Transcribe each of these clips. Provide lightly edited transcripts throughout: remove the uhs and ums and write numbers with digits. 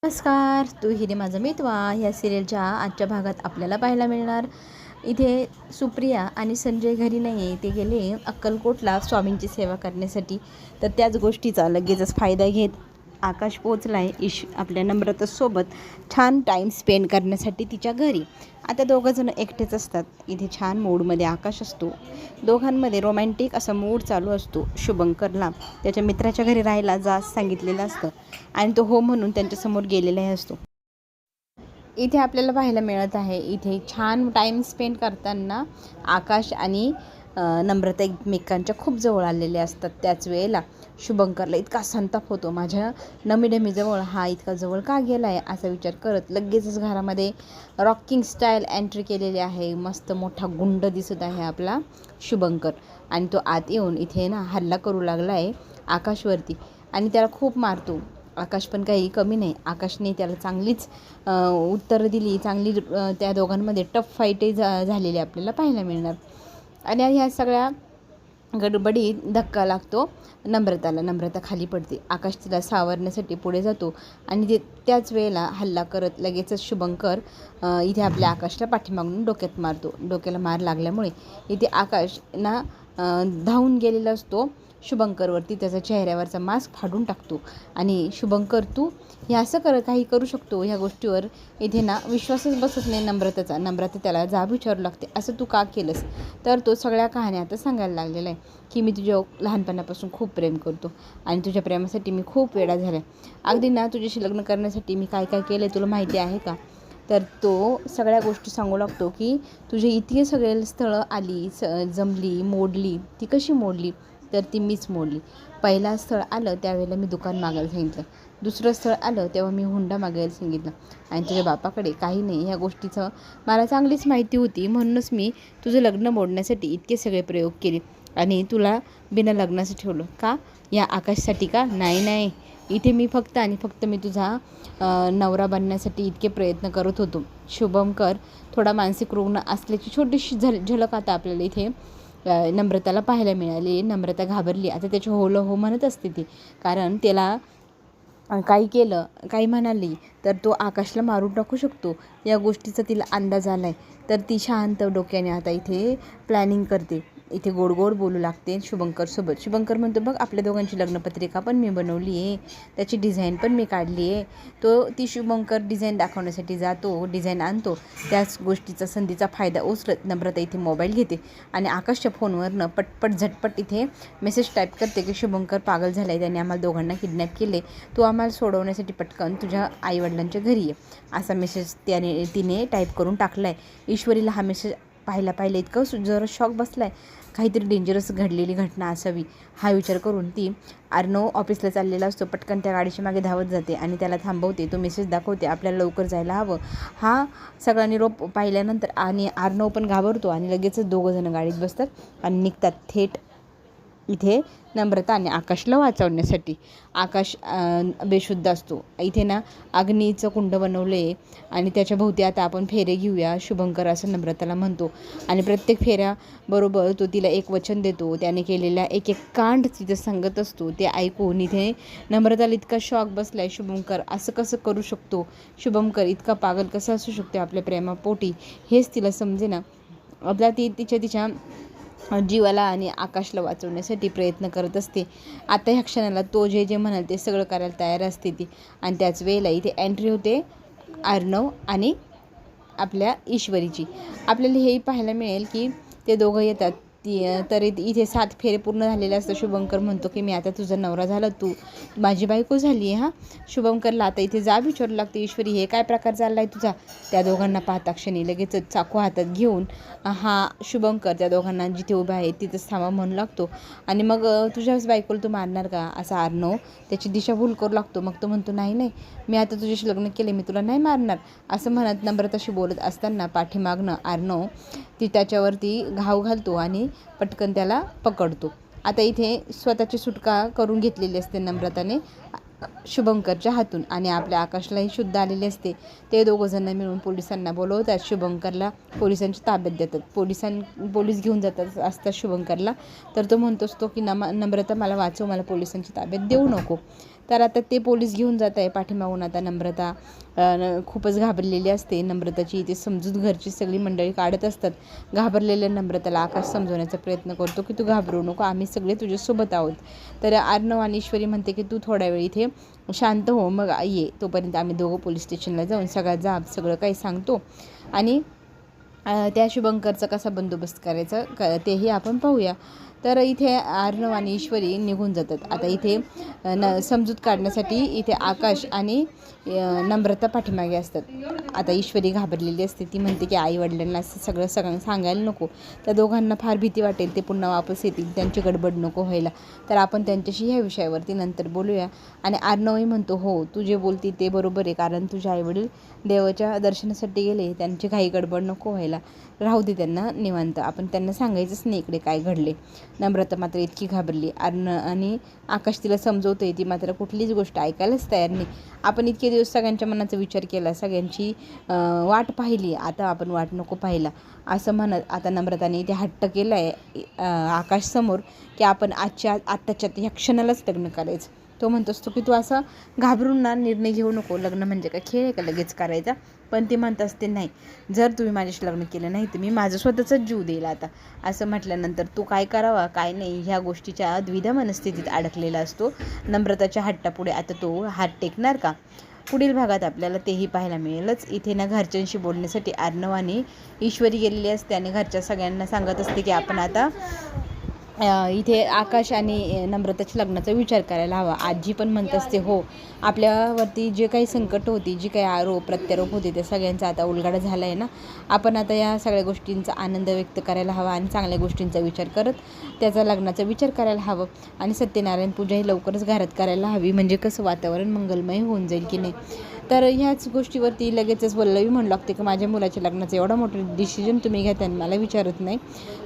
नमस्कार, तू हिरे माझा मितवा ह्या सिरियलच्या आजच्या भागात आपल्याला पाहायला मिळणार. इथे सुप्रिया आणि संजय घरी नाही आहे, ते गेले अक्कलकोटला स्वामींची सेवा करण्यासाठी. तर त्याच गोष्टीचा लगेचच फायदा घेत आकाश पोचला आहे आपल्या नम्रतासोबत छान टाईम स्पेंड करण्यासाठी तिच्या घरी. आता दोघंजणं एकटेच असतात. इथे छान मूडमध्ये आकाश असतो. दोघांमध्ये रोमॅन्टिक असा मूड चालू असतो. शुभंकरला त्याच्या मित्राच्या घरी राहायला जास सांगितलेलं असतं आणि तो हो म्हणून त्यांच्यासमोर गेलेलाही असतो. इथे आपल्याला पाहायला मिळत आहे, इथे छान टाईम स्पेंड करताना आकाश आणि नम्रता एकमेकांच्या खूप जवळ आलेले असतात. त्याच वेळेला शुभंकरला इतका संताप होतो, माझ्या नमीडमीजवळ हा इतका जवळ का गेला आहे असा विचार करत लगेचच घरामध्ये रॉकिंग स्टाईल एंट्री केलेली आहे. मस्त मोठा गुंड दिसत आहे आपला शुभंकर आणि तो आत येऊन इथे हल्ला करू लागला आहे आकाशवरती आणि त्याला खूप मारतो. आकाश पण काही कमी नाही. आकाशने त्याला चांगलीच उत्तरं दिली, चांगली त्या दोघांमध्ये टफ फाईटही झालेली आपल्याला पाहायला मिळणार. आणि ह्या सगळ्या गडबडीत धक्का लागतो नम्रताला. नम्रता खाली पडते. आकाश तिला सावरण्यासाठी पुढे जातो आणि त्याच वेळेला हल्ला करत लगेचच शुभंकर इथे आपल्या आकाशला पाठीमागून डोक्यात मारतो. डोक्याला मार लागल्यामुळे इथे आकाश धावून गेलेला असतो शुभंकरवरती. त्याचा चेहऱ्यावरचा मास्क फाडून टाकतो आणि शुभंकर, तू हे असं काही करू शकतो, ह्या गोष्टीवर इथे विश्वासच बसत नाही नम्रताचा. नम्रता त्याला जाब विचारू लागते, असं तू का केलंस? तर तो सगळ्या कहाण्या आता सांगायला लागलेला आहे की मी तुझ्या लहानपणापासून खूप प्रेम करतो आणि तुझ्या प्रेमासाठी मी खूप वेडा झाला आहे. अगदी तुझ्याशी लग्न करण्यासाठी मी काय काय केलं आहे तुला माहिती आहे का? तर तो सगळ्या गोष्टी सांगू लागतो की तुझे इतके सगळे स्थळं आली, जमली, मोडली. ती कशी मोडली? तर ती मीच मोडली. पहिला स्थळ आलं त्यावेळेला मी दुकान मागायला सांगितलं, दुसरं स्थळ आलं तेव्हा मी हुंडा मागायला सांगितलं आणि तुझ्या बापाकडे काही नाही. ह्या गोष्टीचं मला चांगलीच माहिती होती, म्हणूनच मी तुझं लग्न मोडण्यासाठी इतके सगळे प्रयोग केले आणि तुला बिना लग्नाचं ठेवलं. का? या आकाशसाठी का? नाही, इथे मी फक्त आणि फक्त मी तुझा नवरा बनण्यासाठी इतके प्रयत्न करत होतो. शुभंकर थोडा मानसिक रुग्ण असल्याची छोटीशी झलक आता आपल्याला इथे नम्रताला पाहायला मिळाली. नम्रता घाबरली. आता त्याची हो म्हणत असते ती, कारण त्याला काही केलं, काही म्हणाली तर तो आकाशला मारून टाकू शकतो या गोष्टीचा तिला अंदाज आला आहे. तर ती शांत डोक्याने आता इथे प्लॅनिंग करते. इथे गोड गोड बोलू लागते शुभंकरसोबत. शुभंकर म्हणतो, बघ आपल्या दोघांची लग्नपत्रिका पण मी बनवली आहे, त्याची डिझाईन पण मी काढली आहे. ती शुभंकर डिझाईन दाखवण्यासाठी जातो, डिझाईन आणतो. त्याच गोष्टीचा संधीचा फायदा उचलत नम्रता इथे मोबाईल घेते आणि आकाशच्या फोनवरनं पटपट झटपट इथे मेसेज टाईप करते की शुभंकर पागल झाला आहे, त्याने आम्हाला दोघांना किडनॅप केले, तू आम्हाला सोडवण्यासाठी पटकन तुझ्या आईवडिलांच्या घरी ये, असा मेसेज तिने टाईप करून टाकला आहे. ईश्वरीला हा मेसेज पाहिला इतकं जरा शॉक बसला आहे. काहीतरी डेंजरस घडलेली घटना असावी हा विचार करून ती अर्णव ऑफिसला चाललेला असतो. पटकन त्या गाडीच्या मागे धावत जाते आणि त्याला थांबवते. तो मेसेज दाखवते, आपल्याला लवकर जायला हवं. हा सगळा निरोप पाहिल्यानंतर आणि अर्णव पण घाबरतो आणि लगेचच दोघंजणं गाडीत बसतात आणि निघतात थेट इथे नम्रता आणि आकाशला वाचवण्यासाठी. आकाश बेशुद्ध असतो. इथे अग्नीचं कुंड बनवले आणि त्याच्या भोवती आता आपण फेरे घेऊया शुभंकर, असं नम्रताला म्हणतो आणि प्रत्येक फेऱ्याबरोबर तो तिला एक वचन देतो. त्याने केलेल्या एक कांड तिथे सांगत असतो. ते ऐकून इथे नम्रताला इतका शॉक बसलाय. शुभंकर असं कसं करू शकतो? शुभंकर इतका पागल कसा असू शकतो आपल्या प्रेमापोटी? हेच तिला समजेना. आपला ती तिच्या जीवाला आणि आकाशला वाचवण्यासाठी प्रयत्न करत असते. आता ह्या क्षणाला तो जे म्हणाल ते सगळं करायला तयार असते ती. आणि त्याच वेळेला इथे एंट्री होते अर्णव आणि आपल्या ईश्वरीची. आपल्याला हेही पाहायला मिळेल की ते दोघं येतात. तर इथे 7 फेरे पूर्ण झालेले असतात. शुभंकर म्हणतो की मी आता तुझा नवरा झाला, तू माझी बायको झाली आहे. शुभंकरला आता इथे जाब विचारू लागते, ईश्वरी हे काय प्रकार चालला आहे तुझा? त्या दोघांना पाहता क्षणी लगेचच चाकू हातात घेऊन हा शुभंकर त्या दोघांना जिथे उभे आहे तिथंच थांबा म्हणू लागतो आणि मग तुझ्याच बायकोला तू मारणार का, असा अर्णव त्याची दिशाभूल करू लागतो. मग तो म्हणतो, नाही मी आता तुझ्याशी लग्न केले, मी तुला नाही मारणार, असं म्हणत नम्रताशी बोलत असताना पाठीमागनं अर्णव त्याच्यावरती घाव घालतो आणि पटकन त्याला पकडतो. आता इथे स्वतःची सुटका करून घेतलेली असते नम्रताने शुभंकरच्या हातून आणि आपल्या आकाशलाही शुद्ध आलेले असते. ते दोघंजण मिळून पोलिसांना बोलवतात. शुभंकरला पोलिसांच्या ताब्यात देतात. पोलीस घेऊन जातात असतात शुभंकरला. तर तो म्हणतो असतो की नम्रता मला वाचव, मला पोलिसांच्या ताब्यात देऊ नको. तर आता ते पोलीस घेऊन जात आहे पाठीमागून. आता नम्रता खूपच घाबरलेली असते. नम्रताची इथे समजूत घरची सगळी मंडळी काढत असतात. घाबरलेल्या नम्रताला आकाश समजवण्याचा प्रयत्न करतो की तू घाबरू नको, आम्ही सगळे तुझ्यासोबत आहोत. तर अर्णव आणि ईश्वरी म्हणते की तू थोड्या वेळ इथे शांत हो, मग ये, तोपर्यंत आम्ही दोघं पोलीस स्टेशनला जाऊन सगळं काही सांगतो आणि त्या शुभंकरचा कसा बंदोबस्त करायचा तेही आपण पाहूया. तर इथे अर्णव आणि ईश्वरी निघून जातात. आता इथे समजूत काढण्यासाठी इथे आकाश आणि नम्रता पाठीमागे असतात. आता ईश्वरी घाबरलेली असते. ती म्हणते की आईवडिलांना असं सगळं सांगायला नको, त्या दोघांना फार भीती वाटेल, ते पुन्हा वापस येतील, त्यांची गडबड नको व्हायला, तर आपण त्यांच्याशी ह्या विषयावरती नंतर बोलूया. आणि अर्णवही म्हणतो हो, तू जे बोलती ते बरोबर आहे, कारण तुझे आईवडील देवाच्या दर्शनासाठी गेले, त्यांची काही गडबड नको व्हायला, राहू दे त्यांना निवांत, आपण त्यांना सांगायचंच नाही इकडे काय घडले. नम्रता मात्र इतकी घाबरली. आणि आकाश तिला समजवतोय, ती मात्र कुठलीच गोष्ट ऐकायलाच तयार नाही. आपण इतके दिवस सगळ्यांच्या मनाचा विचार केला, सगळ्यांची वाट पाहिली, आता आपण वाट नको पाहिला असं म्हणत आता नम्रताने इथे हट्ट केला आहे आकाशसमोर की आपण आत्ताच्या ह्या क्षणालाच लग्न करायचं. तो म्हणत असतो की तू असं घाबरून ना निर्णय घेऊ नको, लग्न म्हणजे काय खेळ आहे का लगेच करायचा. पण ती म्हणत असते नाही, जर तुम्ही माझ्याशी लग्न केलं नाही तर मी माझं स्वतःचाच जीव देईल आता. असं म्हटल्यानंतर तू काय करावा काय नाही ह्या गोष्टीच्या द्विधा मनस्थितीत अडकलेला असतो. नम्रताच्या हट्टापुढे आता तो हात टेकणार का? पुढील भागात आपल्याला तेही पाहायला मिळेलच. इथे ना घरच्यांशी बोलण्यासाठी अर्णव आणि ईश्वरी गेलेली असते आणि घरच्या सगळ्यांना सांगत असते की आपण आता इथे आकाश आणि नम्रताच्या लग्नाचा विचार करायला हवा. आजी पण म्हणत असते हो, आपल्यावरती जे काही संकट होती, जी काही आरोप प्रत्यारोप होते, त्या सगळ्यांचा आता उलगडा झाला आहे ना. आपण आता या सगळ्या गोष्टींचा आनंद व्यक्त करायला हवा आणि चांगल्या गोष्टींचा विचार करत त्याचा लग्नाचा विचार करायला हवं. आणि सत्यनारायण पूजाही लवकरच घरात करायला हवी, म्हणजे कसं वातावरण मंगलमय होऊन जाईल की नाही. तर ह्याच गोष्टीवरती लगेचच वल्लवी म्हणू लागते की माझ्या मुलाच्या लग्नाचं एवढा मोठं डिसिजन तुम्ही घेता आणि मला विचारत नाही.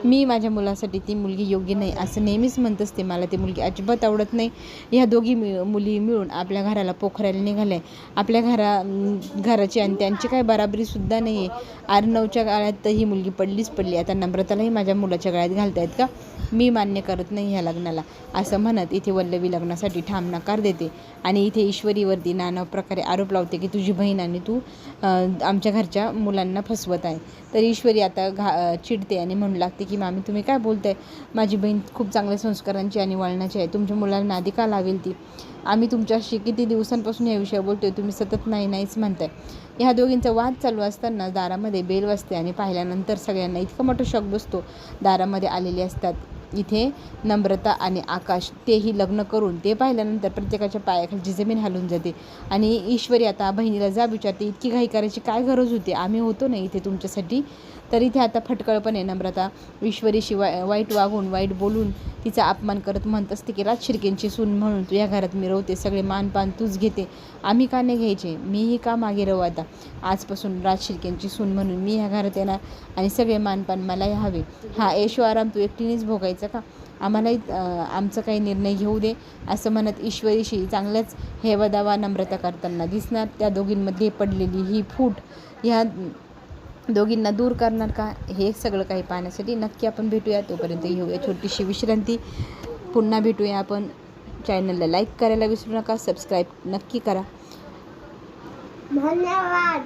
मी माझ्या मुलासाठी ती मुलगी योग्य नाही असं नेहमीच म्हणत असते, मला ती मुलगी अजिबात आवडत नाही. ह्या दोघी मुली मिळून आपल्या घराला पोखरायला निघाल्या, आपल्या घराची आणि त्यांची काय बराबरीसुद्धा नाही आहे. अर्णवच्या काळात तर ही मुलगी पडली. आता नम्रतालाही माझ्या मुलाच्या गळ्यात घालतायत का? मी मान्य करत नाही ह्या लग्नाला, असं म्हणत इथे वल्लवी लग्नासाठी ठाम नकार देते. आणि इथे ईश्वरीवरती नाना प्रकारे आरोप लावते की तुझी बहीण आणि तू आमच्या घरच्या मुलांना फसवत आहे. तर ईश्वरी आता चिडते आणि म्हणू लागते की मामी तुम्ही काय बोलताय, माझी बहीण खूप चांगल्या संस्कारांची आणि वळणाची आहे, तुमच्या मुलांना आधी का लावेल ती? आम्ही तुमच्याशी किती दिवसांपासून या विषयावर बोलतोय, तुम्ही सतत नाहीच म्हणताय. ह्या दोघींचा वाद चालू असताना दारामध्ये बेल वाजते आणि पाहिल्यानंतर सगळ्यांना इतका मोठा शॉक बसतो. दारामध्ये आलेले असतात इथे नम्रता आणि आकाश, तेही लग्न करून. ते पाहिल्यानंतर प्रत्येकाच्या पायाखालची जमीन हलून जाते. आणि ईश्वरी आता बहिणीला जा विचारते, इतकी घाई करायची काय गरज होती, आम्ही होतो ना इथे तुमच्यासाठी. तर इथे आता फटकळपणे नम्रता ईश्वरीशी वाईट वागून वाईट बोलून तिचा अपमान करत म्हणत असते की राजशिर्केंची सून म्हणून तू या घरात मिरवते, सगळे मानपान तूच घेते, आम्ही का नाही घ्यायचे, मीही का मागे राहू. आता आजपासून राजशिर्केंची सून म्हणून मी ह्या घरात येणार आणि सगळे मानपान मलाही हवे. हा ऐशो आराम तू एकटीनेच भोगायचा का? आम्हालाही आमचा काही निर्णय घेऊ दे, असं म्हणत ईश्वरीशी चांगल्याच हेवादावा नम्रता करताना दिसणार. त्या दोघींमध्ये पडलेली ही फूट ह्या दोघींना दूर करणार का, हे सगळं काही पाहण्यासाठी नक्की आपण भेटूया. तोपर्यंत घेऊया छोटीशी विश्रांती. पुन्हा भेटूया आपण. चॅनलला लाईक करायला विसरू नका, सबस्क्राईब नक्की करा. धन्यवाद.